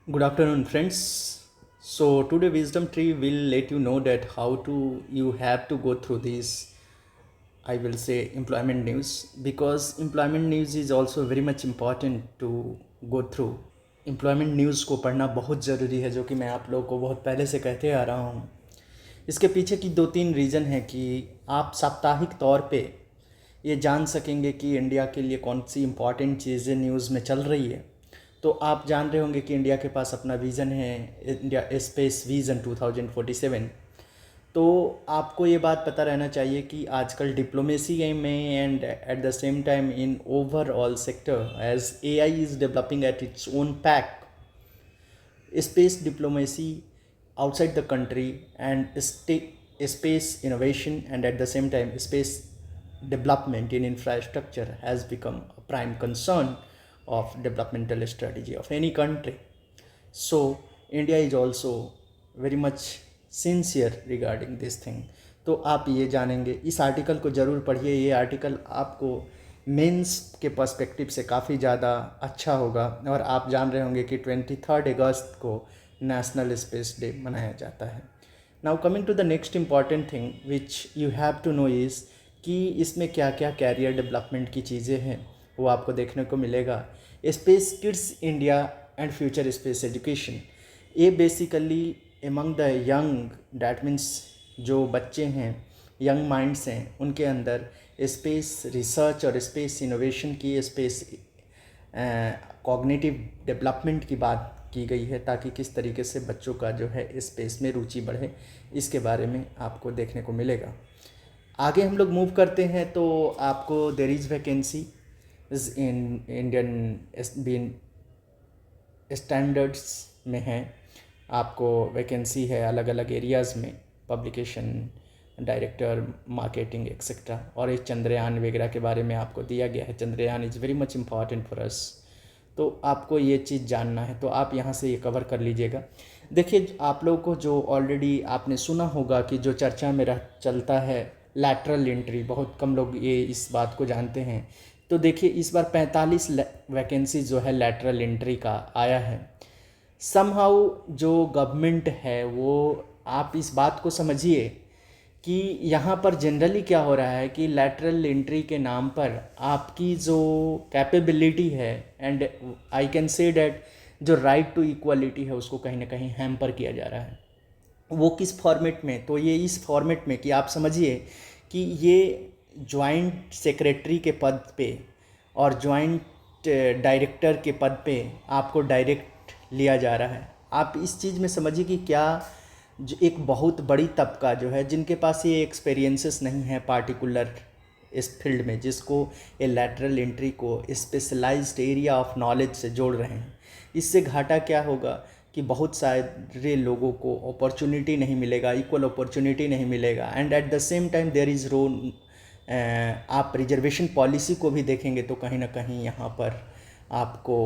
Good afternoon, friends. So today Wisdom Tree will let you know that how to you have to go through this. I will say employment news because employment news is also very much important to go through. Employment news को पढ़ना बहुत ज़रूरी है, जो कि मैं आप लोगों को बहुत पहले से कहते आ रहा हूँ। इसके पीछे की दो तीन रीज़न है कि आप साप्ताहिक तौर पे ये जान सकेंगे कि इंडिया के लिए कौन सी इम्पॉर्टेंट चीज़ें न्यूज़ में चल रही है। तो आप जान रहे होंगे कि इंडिया के पास अपना विज़न है, इंडिया स्पेस विज़न 2047। तो आपको ये बात पता रहना चाहिए कि आजकल डिप्लोमेसी में and at the same time in overall sector as AI is developing at its own pack, space diplomacy outside the country and space innovation and at the same time space development in infrastructure has become a prime concern of developmental strategy of any country. So India is also very much sincere regarding this thing. तो आप ये जानेंगे, इस article को ज़रूर पढ़िए। ये article आपको मेंस के पर्सपेक्टिव से काफ़ी ज़्यादा अच्छा होगा। और आप जान रहे होंगे कि 23 अगस्त को नेशनल स्पेस डे मनाया जाता है। Now coming to the next important thing which you have to know is कि इसमें क्या क्या कैरियर डेवलपमेंट की चीज़ें हैं वो आपको देखने को मिलेगा। Space kids India and future space education, ये basically among the young, that means जो बच्चे हैं, यंग माइंड्स हैं, उनके अंदर स्पेस रिसर्च और स्पेस इनोवेशन की, स्पेस कॉग्निटिव डेवलपमेंट की बात की गई है, ताकि किस तरीके से बच्चों का जो है स्पेस में रुचि बढ़े, इसके बारे में आपको देखने को मिलेगा। आगे हम लोग मूव करते हैं तो आपको there is vacancy is in Indian standards में है। आपको वैकेंसी है अलग अलग एरियाज़ में, पब्लिकेशन, डायरेक्टर, मार्केटिंग एक्सेट्रा। और एक चंद्रयान वगैरह के बारे में आपको दिया गया है। Chandrayaan is very much important for us, तो आपको ये चीज़ जानना है तो आप यहाँ से ये कवर कर लीजिएगा। देखिए, आप लोगों को जो ऑलरेडी आपने सुना होगा कि जो चर्चा में चलता है लैटरल एंट्री, बहुत कम लोग ये इस बात को जानते हैं। तो देखिए, इस बार 45 वैकेंसी जो है लैटरल एंट्री का आया है। समहाउ जो गवर्नमेंट है वो, आप इस बात को समझिए कि यहाँ पर जनरली क्या हो रहा है कि लैटरल एंट्री के नाम पर आपकी जो कैपेबिलिटी है and I can say that जो राइट टू इक्वालिटी है उसको कहीं ना कहीं हैम्पर किया जा रहा है। वो किस फॉर्मेट में? तो ये इस फॉर्मेट में कि आप समझिए कि ये जॉइंट सेक्रेटरी के पद पे और जॉइंट डायरेक्टर के पद पे आपको डायरेक्ट लिया जा रहा है। आप इस चीज़ में समझिए कि क्या जो एक बहुत बड़ी तबका जो है जिनके पास ये एक्सपीरियंसेस नहीं है पार्टिकुलर इस फील्ड में, जिसको ये लैटरल एंट्री को स्पेशलाइज्ड एरिया ऑफ नॉलेज से जोड़ रहे हैं, इससे घाटा क्या होगा कि बहुत सारे लोगों को अपॉर्चुनिटी नहीं मिलेगा, इक्वल अपॉर्चुनिटी नहीं मिलेगा। And at the same time there is role, आप रिजर्वेशन पॉलिसी को भी देखेंगे तो कहीं ना कहीं यहाँ पर आपको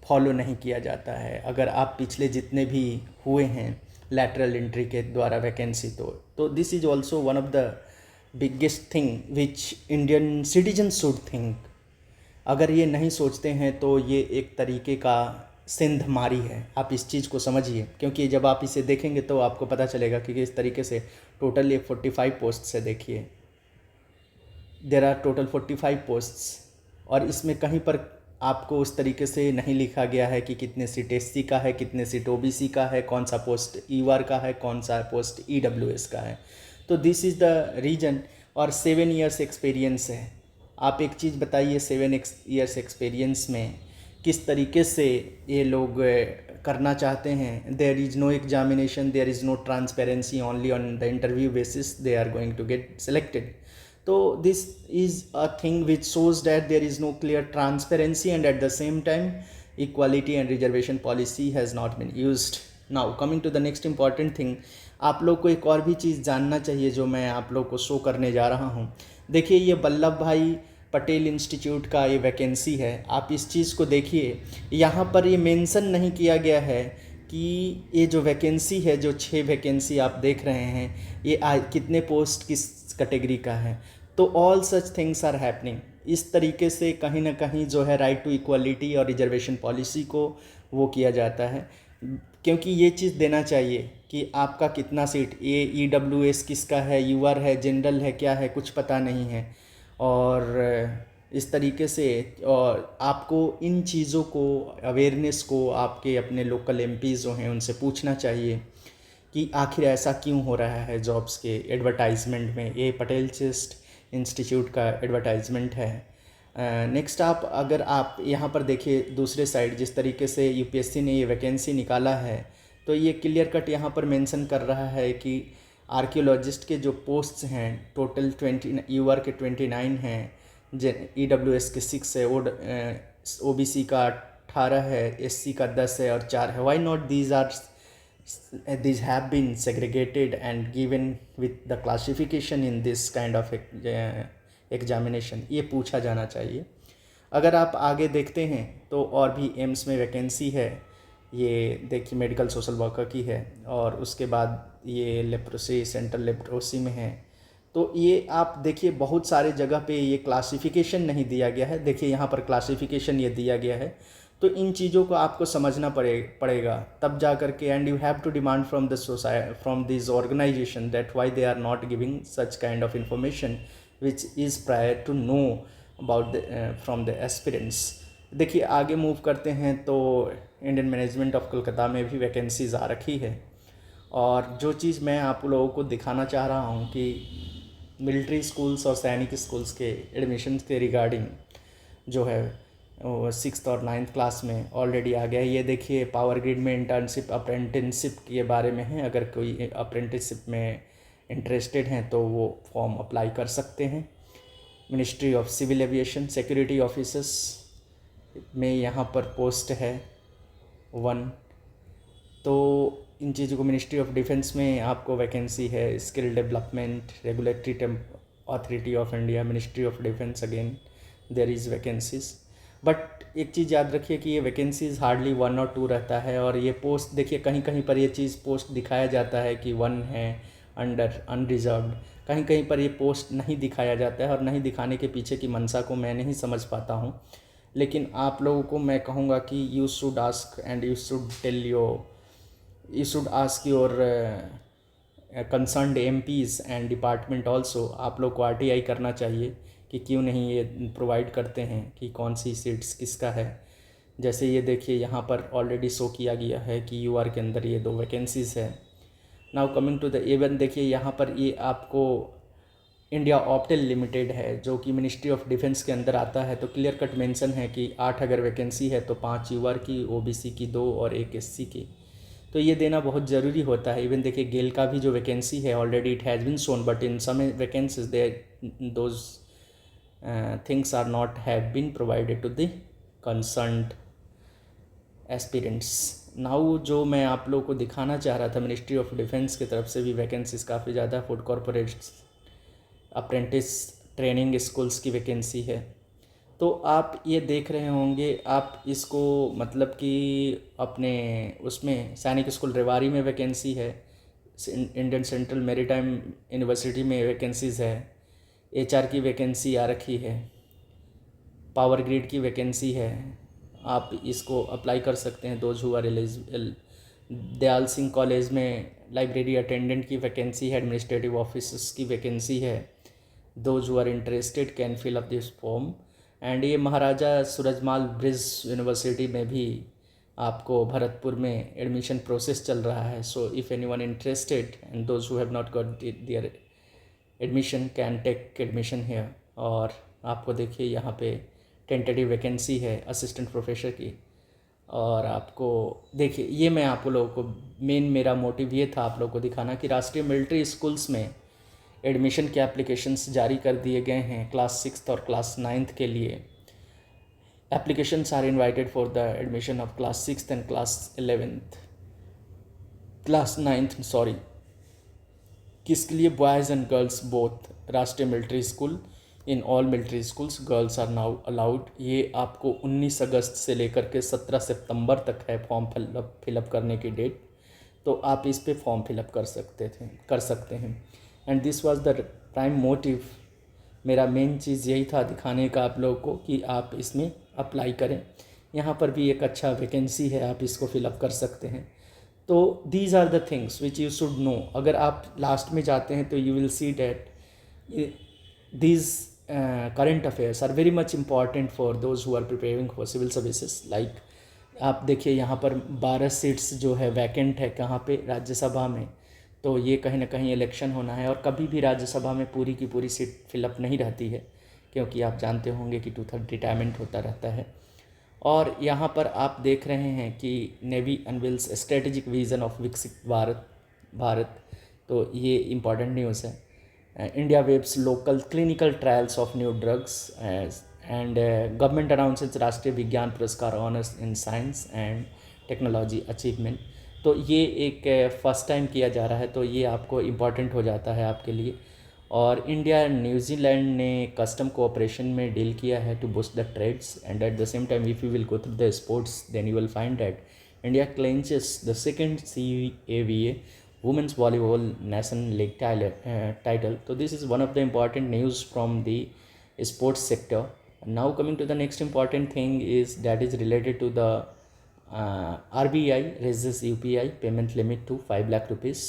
फॉलो नहीं किया जाता है। अगर आप पिछले जितने भी हुए हैं लैटरल एंट्री के द्वारा वैकेंसी, तो this is also one of the biggest thing which Indian citizen should think. अगर ये नहीं सोचते हैं तो ये एक तरीके का सिंधमारी है। आप इस चीज़ को समझिए, क्योंकि जब आप इसे देखेंगे तो आपको पता चलेगा कि किस तरीके से टोटल ये 45 पोस्ट से, देखिए देर आर टोटल 45 पोस्ट्स, और इसमें कहीं पर आपको उस तरीके से नहीं लिखा गया है कि कितने सीट एससी का है, कितने सीट ओबीसी का है, कौन सा पोस्ट ईआर का है, कौन सा पोस्ट ईडब्ल्यूएस का है। तो दिस इज़ द रीजन। और 7 ईयर्स एक्सपीरियंस है। आप एक चीज़ बताइए, 7 ईयर्स एक्सपीरियंस में किस तरीके से ये लोग करना चाहते हैं। There is no examination, there is no transparency, only on the interview basis they are going to get selected. तो this is a thing which shows that there is no clear transparency and at the same time equality and reservation policy has not been used. Now coming to the next important thing, आप लोग को एक और भी चीज़ जानना चाहिए जो मैं आप लोग को शो करने जा रहा हूँ। देखिए, ये वल्लभ भाई पटेल इंस्टीट्यूट का ये वैकेंसी है। आप इस चीज़ को देखिए, यहाँ पर ये मेंशन नहीं किया गया है कि ये जो वैकेंसी है, जो 6 वैकेंसी आप देख रहे हैं, ये कितने पोस्ट किस कैटेगरी का है। तो all such things are happening. इस तरीके से कहीं ना कहीं जो है राइट टू इक्वालिटी और रिजर्वेशन पॉलिसी को वो किया जाता है। क्योंकि ये चीज़ देना चाहिए कि आपका कितना सीट, ये EWS किसका है, यूआर है, जनरल है, क्या है, कुछ पता नहीं है। और इस तरीके से और आपको इन चीज़ों को, अवेयरनेस को आपके अपने लोकल एमपीज़ जो हैं उनसे पूछना चाहिए कि आखिर ऐसा क्यों हो रहा है जॉब्स के एडवर्टाइजमेंट में। ये पटेल चेस्ट इंस्टीट्यूट का एडवर्टाइजमेंट है। नेक्स्ट अगर आप यहाँ पर देखिए दूसरे साइड, जिस तरीके से यूपीएससी ने ये वैकेंसी निकाला है, तो ये क्लियर कट यहाँ पर मेंशन कर रहा है कि आर्कियोलॉजिस्ट के जो पोस्ट्स हैं टोटल 20, यूआर के 29 हैं, EWS के 6 है, OBC का 18 है, SC का 10 है और 4 है। Why not these have been segregated and given with the classification in this kind of examination, ये पूछा जाना चाहिए। अगर आप आगे देखते हैं तो और भी एम्स में वैकेंसी है। ये देखिए मेडिकल सोशल वर्कर की है, और उसके बाद ये लेप्रोसी, सेंट्रल लेप्रोसी में है। तो ये आप देखिए बहुत सारे जगह पे ये क्लासिफिकेशन नहीं दिया गया है। देखिए यहाँ पर क्लासिफिकेशन ये दिया गया है। तो इन चीज़ों को आपको समझना पड़ेगा तब जा कर के, and you have to demand from the society, from this organisation, that why they are not giving such kind of information which is prior to know about from the aspirants. देखिए आगे मूव करते हैं तो Indian management of Kolkata में भी vacancies आ रखी है। और जो चीज़ मैं आप लोगों को दिखाना चाह रहा हूँ कि मिलिट्री स्कूल्स और सैनिक स्कूल्स के एडमिशन्स के रिगार्डिंग जो है वो 6th और 9th क्लास में ऑलरेडी आ गया है। ये देखिए पावर ग्रिड में इंटर्नशिप, अप्रेंटिसशिप के बारे में है। अगर कोई अप्रेंटिसशिप में इंटरेस्टेड हैं तो वो फॉर्म अप्लाई कर सकते हैं। Ministry of civil aviation security officers में यहाँ पर पोस्ट है 1। तो इन चीज़ों को, मिनिस्ट्री ऑफ डिफेंस में आपको वैकेंसी है। Skill development, regulatory authority of India, ministry of defence, again there is vacancies. But एक चीज़ याद रखिए कि ये वैकेंसीज हार्डली 1 और 2 रहता है। और ये पोस्ट देखिए कहीं कहीं पर ये चीज़ पोस्ट दिखाया जाता है कि 1 है अंडर अनरिजर्व्ड, कहीं कहीं पर ये पोस्ट नहीं दिखाया जाता है। और नहीं दिखाने के पीछे की मंशा को मैं नहीं समझ पाता हूँ। लेकिन आप लोगों को मैं कहूँगा कि you should ask and you should ask your concerned MPs and department also. आप लोग को RTI करना चाहिए कि क्यों नहीं ये प्रोवाइड करते हैं कि कौन सी सीट्स किसका है। जैसे ये देखिए यहाँ पर ऑलरेडी शो किया गया है कि UR के अंदर ये 2 वैकेंसीज़ है। Now coming to the even, देखिए यहाँ पर ये आपको इंडिया ऑप्टेल लिमिटेड है जो कि मिनिस्ट्री ऑफ डिफेंस के अंदर आता है। तो क्लियर कट मेंशन है कि 8 अगर वैकेंसी है तो 5 UR की, OBC की 2 और 1 SC की। तो ये देना बहुत ज़रूरी होता है। इवन देखिए गेल का भी जो वैकेंसी है already it has been shown, but in some vacancies those things are not have been provided to the concerned aspirants. Now जो मैं आप लोगों को दिखाना चाह रहा था, मिनिस्ट्री ऑफ डिफेंस की तरफ से भी वैकेंसीज काफ़ी ज़्यादा, food corporates, apprentice training schools की वैकेंसी है। तो आप ये देख रहे होंगे, आप इसको मतलब कि अपने उसमें सैनिक स्कूल रेवाड़ी में वैकेंसी है, इंडियन सेंट्रल मैरीटाइम यूनिवर्सिटी में वैकेंसीज़ है, HR की वैकेंसी आ रखी है, पावर ग्रिड की वैकेंसी है। आप इसको अप्लाई कर सकते हैं। Those who are eligible. Dayal Singh college में लाइब्रेरी अटेंडेंट की वैकेंसी है, एडमिनिस्ट्रेटिव ऑफिसर्स की वैकेंसी है। Those who are interested can fill up this form. And ये महाराजा सूरजमाल ब्रिज यूनिवर्सिटी में भी आपको भरतपुर में एडमिशन प्रोसेस चल रहा है। So if anyone interested and those who have not got their admission can take admission here. और आपको देखिए यहाँ पे टेंटेटिव वैकेंसी है असिस्टेंट प्रोफेसर की। और आपको देखिए, ये मैं आप लोगों को मेन मेरा मोटिव ये था आप लोगों को दिखाना कि राष्ट्रीय मिलिट्री स्कूल्स में एडमिशन के एप्लीकेशंस जारी कर दिए गए हैं क्लास 6th और क्लास 9th के लिए। Applications are invited for the admission of class 6th and class 9th sorry. किसके लिए? Boys and girls both. Rashtriya military school, in all military schools girls are now allowed. ये आपको 19 अगस्त से लेकर के 17 सितंबर तक है फॉर्म फिलअप करने की डेट। तो आप इस पे फॉर्म फिलअप कर सकते हैं। And this was the prime motive. मेरा मेन चीज़ यही था दिखाने का आप लोगों को कि आप इसमें अप्लाई करें। यहाँ पर भी एक अच्छा वैकेंसी है, आप इसको फिलअप कर सकते हैं। तो these are the things which you should know. अगर आप लास्ट में जाते हैं तो you will see that these current affairs are very much important for those who are preparing for civil services। like आप देखिए यहाँ पर 12 सीट्स जो है वैकेंट है कहाँ पे, राज्यसभा में। तो ये कहीं ना कहीं इलेक्शन होना है, और कभी भी राज्यसभा में पूरी की पूरी सीट फिलअप नहीं रहती है, क्योंकि आप जानते होंगे कि 2/3 रिटायरमेंट होता रहता है। और यहाँ पर आप देख रहे हैं कि नेवी अनविल्स स्ट्रेटेजिक विजन ऑफ विकसित भारत। तो ये इम्पॉर्टेंट न्यूज़ है। India waves local clinical trials of new drugs, and government announces राष्ट्रीय विज्ञान पुरस्कार honours in science and technology achievement. तो ये एक फर्स्ट टाइम किया जा रहा है, तो ये आपको इम्पॉर्टेंट हो जाता है आपके लिए। और इंडिया एंड न्यूजीलैंड ने कस्टम कोऑपरेशन में डील किया है to boost the trades, and at the same time if you will go through the sports then you will find that India clinches the second CAVA Women's Volleyball National League title. So this is one of the important news from the sports sector. Now coming to the next important thing is that is related to the RBI raises UPI payment limit to 5 lakh rupees.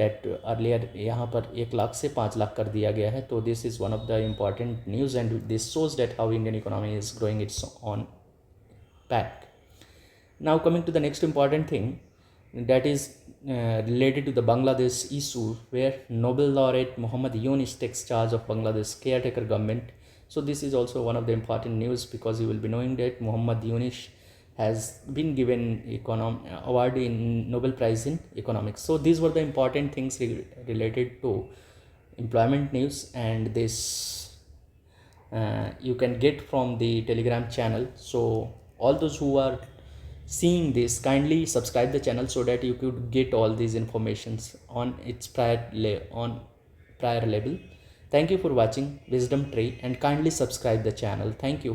That earlier यहाँ पर 1 लाख से 5 लाख कर दिया गया है। तो this is one of the important news, and this shows that how Indian economy is growing its own path. Now coming to the next important thing, that is related to the Bangladesh issue, where Nobel laureate Muhammad Yunus takes charge of Bangladesh caretaker government. So this is also one of the important news, because you will be knowing that Muhammad Yunus has been given award in Nobel Prize in economics. So these were the important things related to employment news, and this you can get from the Telegram channel. So all those who are seeing this, kindly subscribe the channel so that you could get all these informations on its prior level. Thank you for watching Wisdom Tree, and kindly subscribe the channel. Thank you.